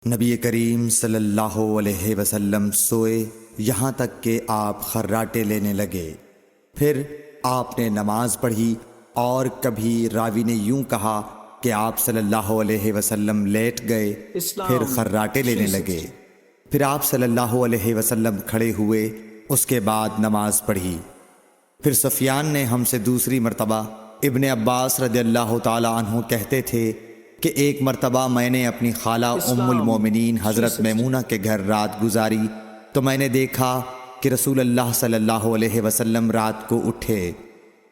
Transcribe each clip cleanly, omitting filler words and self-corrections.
نبی کریم صلی اللہ علیہ وسلم سوئے یہاں تک کہ آپ خراٹے لینے لگے، پھر آپ نے نماز پڑھی، اور کبھی راوی نے یوں کہا کہ آپ صلی اللہ علیہ وسلم لیٹ گئے، پھر خراٹے لینے لگے، پھر آپ صلی اللہ علیہ وسلم کھڑے ہوئے، اس کے بعد نماز پڑھی۔ پھر سفیان نے ہم سے دوسری مرتبہ، ابن عباس رضی اللہ تعالی عنہ کہتے تھے کہ ایک مرتبہ میں نے اپنی خالہ ام المومنین حضرت میمونہ کے گھر رات گزاری تو میں نے دیکھا کہ رسول اللہ صلی اللہ علیہ وسلم رات کو اٹھے۔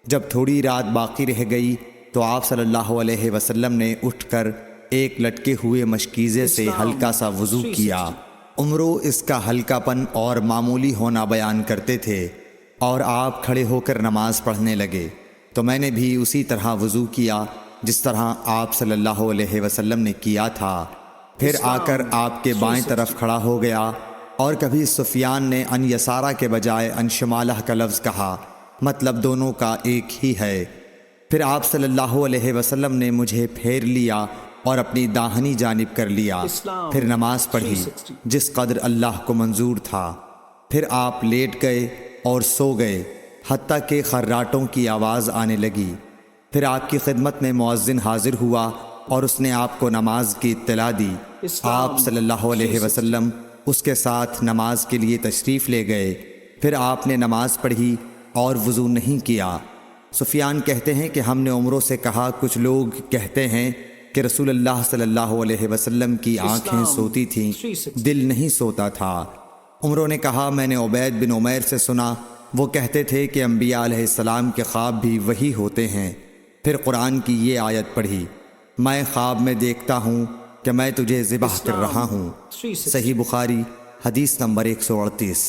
جب تھوڑی رات باقی رہ گئی تو آپ صلی اللہ علیہ وسلم نے اٹھ کر ایک لٹکے ہوئے مشکیزے سے ہلکا سا وضو کیا۔ عمرو اس کا ہلکا پن اور معمولی ہونا بیان کرتے تھے، اور آپ کھڑے ہو کر نماز پڑھنے لگے تو میں نے بھی اسی طرح وضو کیا جس طرح آپ صلی اللہ علیہ وسلم نے کیا تھا، پھر آ کر آپ کے بائیں طرف کھڑا ہو گیا۔ اور کبھی سفیان نے ان یسارہ کے بجائے ان شمالہ کا لفظ کہا، مطلب دونوں کا ایک ہی ہے۔ پھر آپ صلی اللہ علیہ وسلم نے مجھے پھیر لیا اور اپنی داہنی جانب کر لیا، پھر نماز پڑھی جس قدر اللہ کو منظور تھا، پھر آپ لیٹ گئے اور سو گئے حتیٰ کہ خراٹوں کی آواز آنے لگی۔ پھر آپ کی خدمت میں مؤذن حاضر ہوا اور اس نے آپ کو نماز کی اطلاع دی۔ آپ صلی اللہ علیہ وسلم اس کے ساتھ نماز کے لیے تشریف لے گئے، پھر آپ نے نماز پڑھی اور وضو نہیں کیا۔ سفیان کہتے ہیں کہ ہم نے عمروں سے کہا، کچھ لوگ کہتے ہیں کہ رسول اللہ صلی اللہ علیہ وسلم کی آنکھیں سوتی تھیں، دل نہیں سوتا تھا۔ عمروں نے کہا، میں نے عبید بن عمیر سے سنا، وہ کہتے تھے کہ انبیاء علیہ السلام کے خواب بھی وہی ہوتے ہیں۔ پھر قرآن کی یہ آیت پڑھی، میں خواب میں دیکھتا ہوں کہ میں تجھے ذبح کر رہا ہوں۔ صحیح بخاری حدیث نمبر 138۔